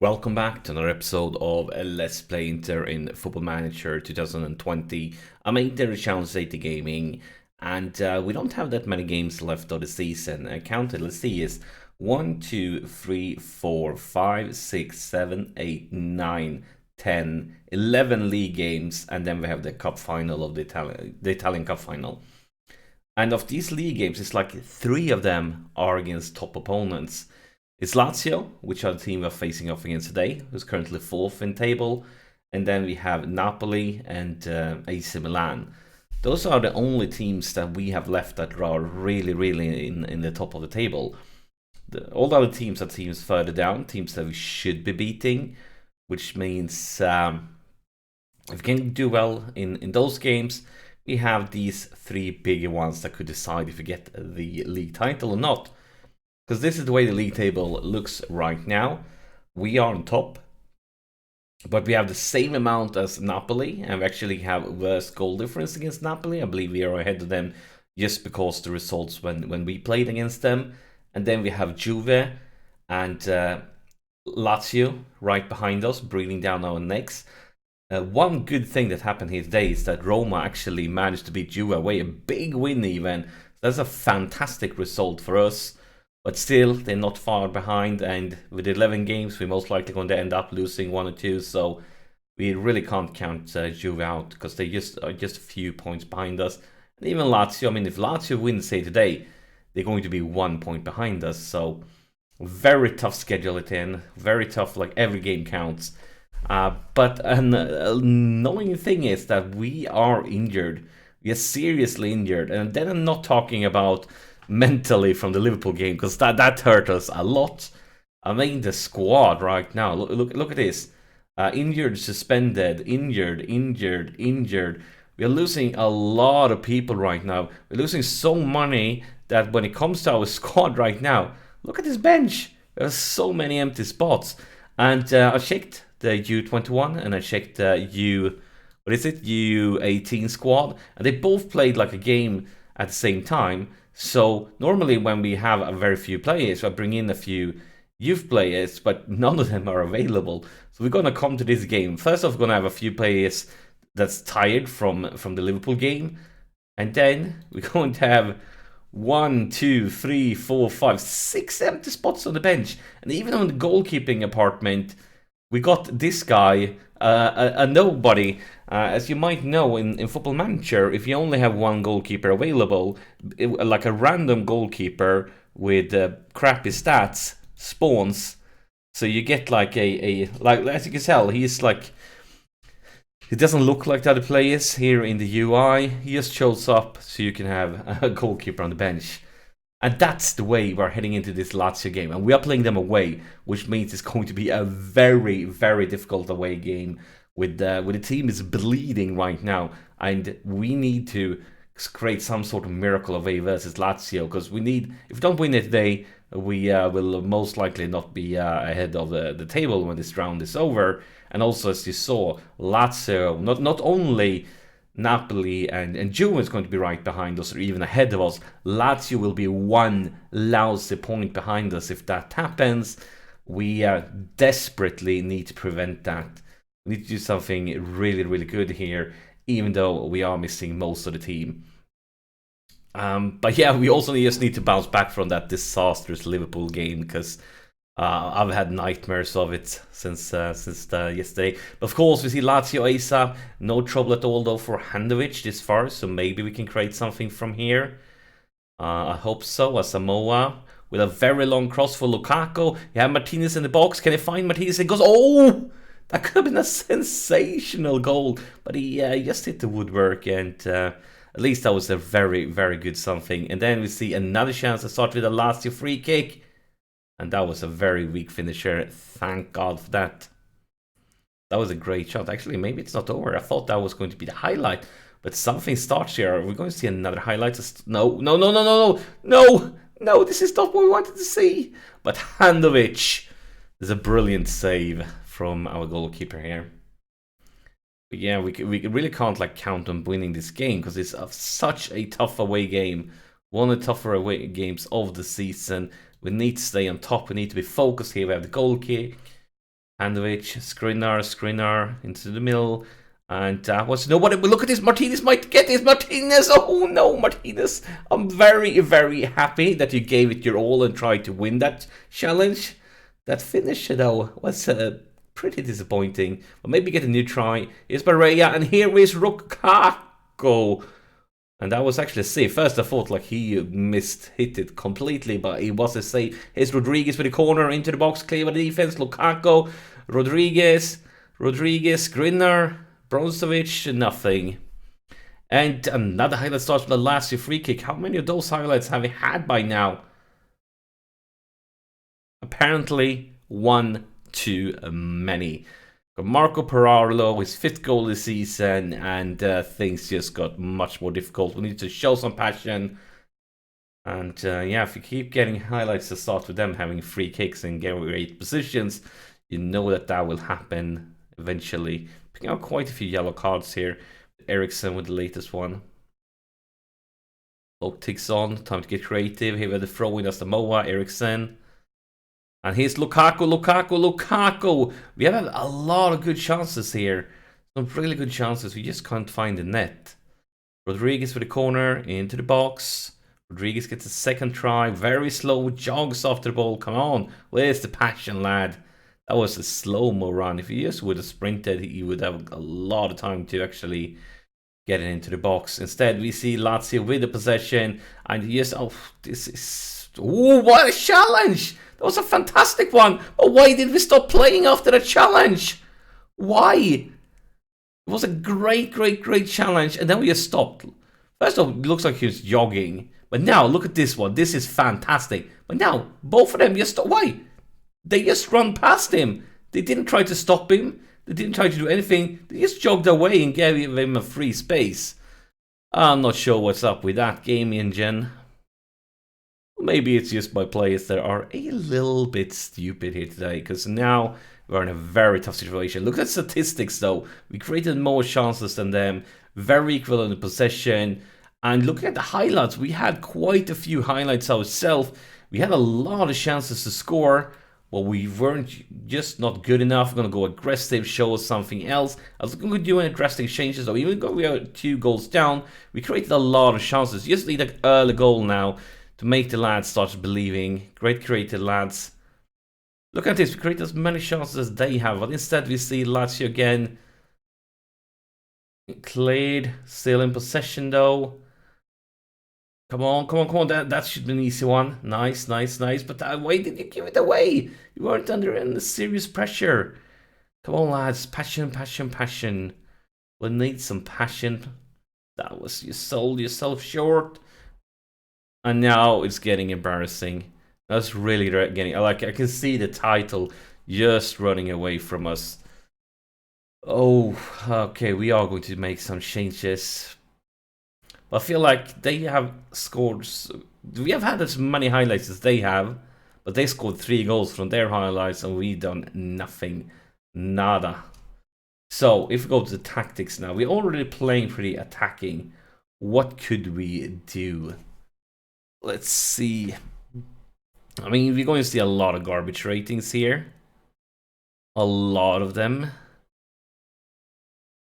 Welcome back to another episode of Let's Play Inter in Football Manager 2020. I'm Inter AterGaming, and we don't have that many games left of the season. I counted, let's see, is 1, 2, 3, 4, 5, 6, 7, 8, 9, 10, 11 league games, and then we have the cup final of the Italian Cup final. And of these league games, it's like 3 of them are against top opponents. It's Lazio, which are the team we're facing off against today, who's currently 4th in table. And then we have Napoli and AC Milan. Those are the only teams that we have left that are really in the top of the table. All the other teams are teams further down, teams that we should be beating, which means if we can do well in those games, we have these 3 bigger ones that could decide if we get the league title or not. Because this is the way the league table looks right now. We are on top, but we have the same amount as Napoli, and we actually have worse goal difference against Napoli. I believe we are ahead of them just because the results when we played against them. And then we have Juve and Lazio right behind us, breathing down our necks. One good thing that happened here today is that Roma actually managed to beat Juve away, a big win even. That's a fantastic result for us. But still, they're not far behind, and with 11 games, we're most likely going to end up losing 1 or 2. So we really can't count Juve out because they are just a few points behind us. And even Lazio, I mean, if Lazio wins, say today, they're going to be 1 point behind us. So very tough schedule it in, very tough. Like every game counts. But an annoying thing is that we are injured. We are seriously injured, and then I'm not talking about mentally from the Liverpool game, because that hurt us a lot. I mean, the squad right now, look at this. Injured, suspended, injured. We are losing a lot of people right now. We're losing so money that when it comes to our squad right now, look at this bench. There's so many empty spots. And I checked the U21 and I checked the U18 squad, and they both played like a game at the same time. So normally when we have a very few players, I bring in a few youth players, but none of them are available. So we're going to come to this game. First off, we're going to have a few players that's tired from the Liverpool game. And then we're going to have 1, 2, 3, 4, 5, 6 empty spots on the bench. And even on the goalkeeping apartment, we got this guy, a nobody. As you might know, in Football Manager, if you only have 1 goalkeeper available, like a random goalkeeper with crappy stats spawns. So you get like like as you can tell, he's like, he doesn't look like the other players here in the UI. He just shows up so you can have a goalkeeper on the bench. And that's the way we're heading into this Lazio game. And we are playing them away, which means it's going to be a very difficult away game. With the team is bleeding right now. And we need to create some sort of miracle away versus Lazio. Because we need, if we don't win it today, we will most likely not be ahead of the table when this round is over. And also, as you saw, Lazio, not only Napoli and Juve is going to be right behind us or even ahead of us. Lazio will be 1 lousy point behind us. If that happens, we desperately need to prevent that. We need to do something really good here, even though we are missing most of the team. But yeah, we also just need to bounce back from that disastrous Liverpool game, because I've had nightmares of it since yesterday. But of course, we see Lazio ASAP. No trouble at all, though, for Handovic this far. So maybe we can create something from here. I hope so. Asamoah with a very long cross for Lukaku. You have Martinez in the box. Can he find Martinez? He goes, oh! That could have been a sensational goal. But he just hit the woodwork. And at least that was a very good something. And then we see another chance to start with a Lazio free kick. And that was a very weak finisher. Thank God for that. That was a great shot. Actually, maybe it's not over. I thought that was going to be the highlight. But something starts here. Are we going to see another highlight? No. This is not what we wanted to see. But Handovic is a brilliant save from our goalkeeper here. But yeah, we really can't like count on winning this game because it's such a tough away game. One of the tougher away games of the season. We need to stay on top. We need to be focused here. We have the goal kick. Handovich, Skriniar into the middle. And what's nobody? Look at this. Martinez might get this. Martinez. Oh no, Martinez. I'm very, very happy that you gave it your all and tried to win that challenge. That finish, though, was pretty disappointing. But maybe get a new try. Here's Barrea, and here is Lukaku. And that was actually a save. First, I thought like he hit it completely, but it was a save. Here's Rodriguez with the corner into the box, clear by the defense. Lukaku, Rodriguez, Skriniar. Brozovic, nothing. And another highlight starts with the Lazio free kick. How many of those highlights have we had by now? Apparently, one too many. Marco Pararlo, his 5th goal this season, and things just got much more difficult. We need to show some passion. And yeah, if you keep getting highlights to start with them having free kicks and get great positions, you know that will happen eventually. Picking out quite a few yellow cards here. Eriksson with the latest one. Clock ticks on. Time to get creative. Here we have the throw in as the Moa, Eriksson. And here's Lukaku. We have a lot of good chances here. Some really good chances. We just can't find the net. Rodriguez for the corner. Into the box. Rodriguez gets a second try. Very slow. Jogs after the ball. Come on. Where's the passion, lad? That was a slow-mo run. If he just would have sprinted, he would have a lot of time to actually get it into the box. Instead, we see Lazio with the possession. And yes, oh, this is... Oh, what a challenge! That was a fantastic one. But why did we stop playing after the challenge? Why? It was a great challenge. And then we just stopped. First of all, it looks like he was jogging. But now, look at this one. This is fantastic. But now, both of them just stopped. Why? They just run past him. They didn't try to stop him. They didn't try to do anything. They just jogged away and gave him a free space. I'm not sure what's up with that game engine. Maybe it's just my players that are a little bit stupid here today. Because now we're in a very tough situation. Look at statistics though. We created more chances than them. Very equal in the possession. And looking at the highlights, we had quite a few highlights ourselves. We had a lot of chances to score. Well, we weren't just not good enough. We're going to go aggressive, show us something else. I was going to do any drastic changes, though. Even though we are 2 goals down, we created a lot of chances. Just need an early goal now to make the lads start believing. Great created lads. Look at this. We create as many chances as they have. But instead, we see Lazio again. Clayed. Still in possession, though. Come on. That should be an easy one. Nice. But why did you give it away? You weren't under any serious pressure. Come on, lads. Passion. We need some passion. That was, you sold yourself short. And now it's getting embarrassing. That's really getting, I can see the title just running away from us. Oh, okay. We are going to make some changes. I feel like they have scored... We have had as many highlights as they have, but they scored 3 goals from their highlights and we done nothing. Nada. So, if we go to the tactics now, we're already playing pretty attacking. What could we do? Let's see. I mean, we're going to see a lot of garbage ratings here. A lot of them.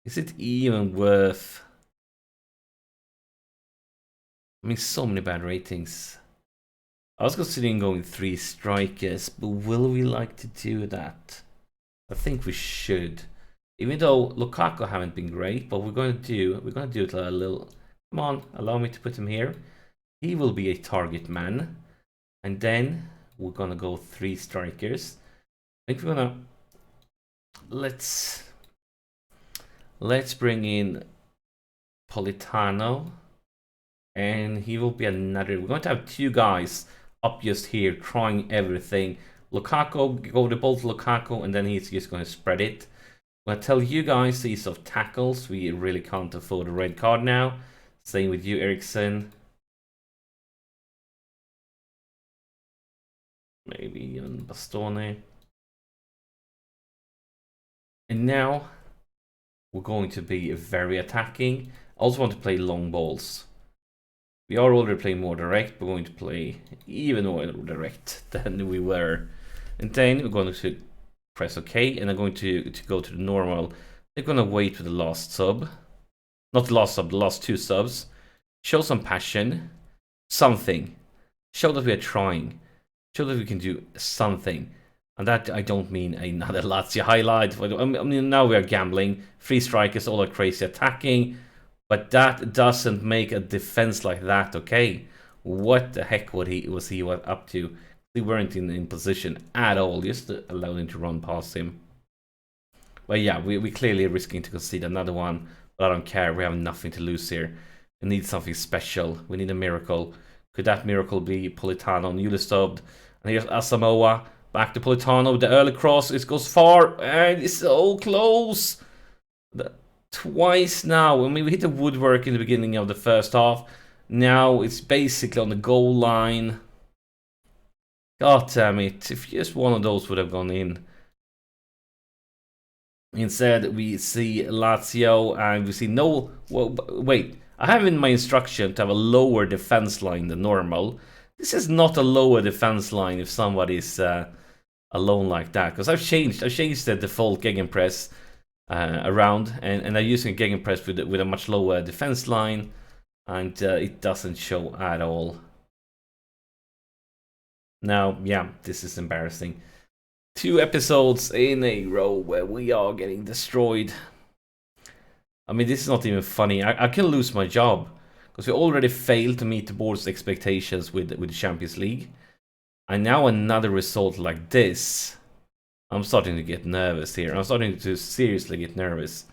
Is it even worth... I mean, so many bad ratings. I was considering going 3 strikers, but will we like to do that? I think we should. Even though Lukaku haven't been great, but we're going to do it a little. Come on, allow me to put him here. He will be a target man, and then we're gonna go 3 strikers. I think we're gonna let's bring in Politano. And he will be another. We're going to have 2 guys up just here trying everything. Lukaku, go to both Lukaku, and then he's just going to spread it. I'm going to tell you guys these of tackles. We really can't afford a red card now. Same with you, Eriksson. Maybe on Bastone. And now we're going to be very attacking. I also want to play long balls. We are already playing more direct. We're going to play even more direct than we were. And then we're going to Press OK, and I'm going to go to the normal. They're going to wait for the last sub. Not the last sub, the last 2 subs. Show some passion. Something. Show that we are trying. Show that we can do something. And that, I don't mean another Lazio highlight. I mean, now we are gambling. 3 strikers, all are crazy attacking. But that doesn't make a defense like that, okay? What the heck was he up to? They weren't in position at all. Just allowed him to run past him. But yeah, we clearly are risking to concede another one. But I don't care. We have nothing to lose here. We need something special. We need a miracle. Could that miracle be Politano newly subbed? And here's Asamoah. Back to Politano. The early cross. It goes far. And it's so close. Twice now. I mean, we hit the woodwork in the beginning of the first half. Now it's basically on the goal line. God damn it. If just one of those would have gone in. Instead, we see Lazio and we see no... Well, wait. I have in my instruction to have a lower defense line than normal. This is not a lower defense line if somebody's alone like that. Because I've changed the default gegenpress around. And I'm using a gegenpress with a much lower defense line. And it doesn't show at all. Now, yeah, this is embarrassing. 2 episodes in a row where we are getting destroyed. I mean, this is not even funny. I can lose my job. Because we already failed to meet the board's expectations with the Champions League. And now another result like this. I'm starting to get nervous here. I'm starting to seriously get nervous.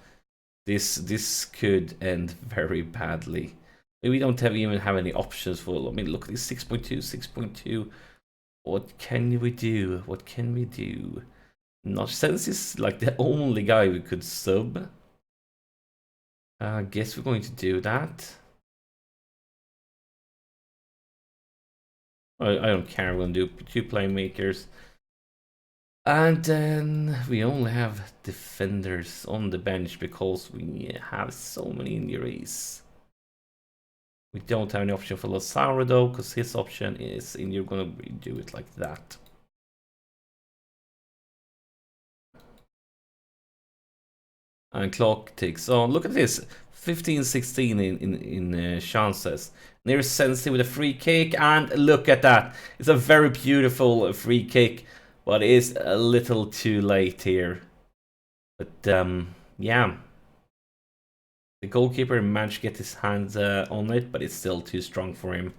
This could end very badly. We don't even have any options for... I mean, look at this, 6.2, 6.2. What can we do? What can we do? Not since it's like the only guy we could sub. I guess we're going to do that. I don't care. We're going to do 2 playmakers. And then we only have defenders on the bench because we have so many injuries. We don't have any option for Lazaro though, because his option is, and you're gonna do it like that. And clock ticks on. Look at this, 15-16 in chances. Near Sensi with a free kick, and look at that. It's a very beautiful free kick, but it's a little too late here. But yeah. The goalkeeper managed to get his hands on it, but it's still too strong for him.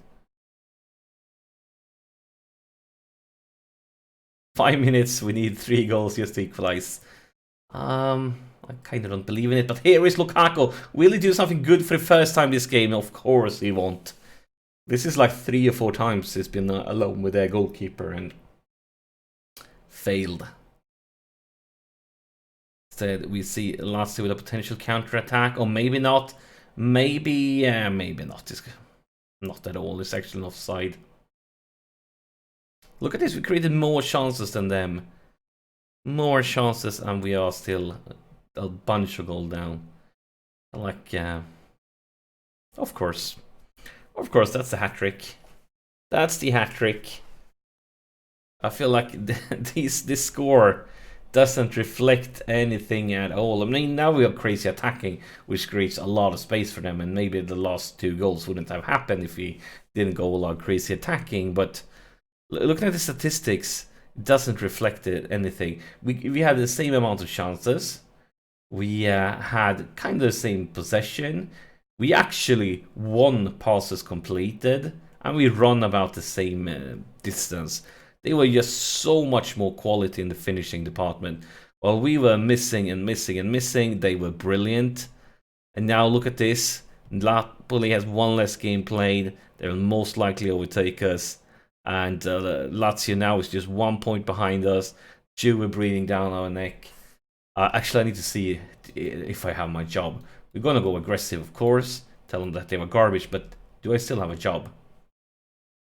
5 minutes, we need 3 goals just to equalize. I kind of don't believe in it, but here is Lukaku. Will he do something good for the first time this game? Of course he won't. This is like 3 or 4 times he's been alone with their goalkeeper and failed. Instead, we see Lazio with a potential counter-attack, or maybe not. Maybe not. It's not at all. It's actually an offside. Look at this. We created more chances than them. More chances, and we are still a bunch of goals down. Like, of course. Of course, that's the hat-trick. That's the hat-trick. I feel like this score doesn't reflect anything at all. I mean, now we are crazy attacking, which creates a lot of space for them, and maybe the last 2 goals wouldn't have happened if we didn't go all out crazy attacking, but looking at the statistics, it doesn't reflect anything. We had the same amount of chances. We had kind of the same possession. We actually won passes completed, and we run about the same distance. They were just so much more quality in the finishing department. While we were missing and missing and missing, they were brilliant. And now look at this. Napoli has 1 less game played. They'll most likely overtake us. And Lazio now is just 1 point behind us. Juve breathing down our neck. Actually, I need to see if I have my job. We're going to go aggressive, of course. Tell them that they were garbage. But do I still have a job?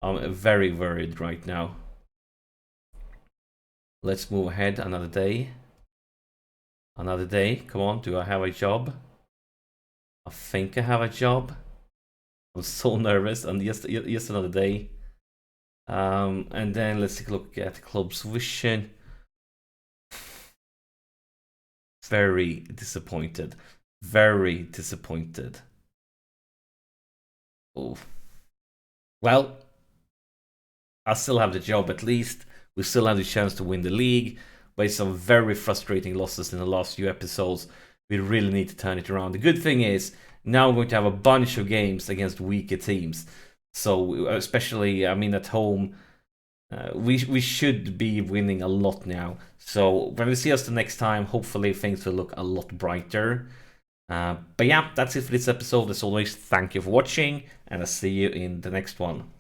I'm very worried right now. Let's move ahead another day. Another day. Come on, do I have a job? I think I have a job. I'm so nervous. And just another day. And then let's take a look at the club's vision. Very disappointed. Very disappointed. Oh. Well, I still have the job at least. We still have the chance to win the league. By some very frustrating losses in the last few episodes, we really need to turn it around. The good thing is, now we're going to have a bunch of games against weaker teams. So, especially, I mean, at home, we should be winning a lot now. So, when we see us the next time, hopefully things will look a lot brighter. But yeah, that's it for this episode. As always, thank you for watching, and I'll see you in the next one.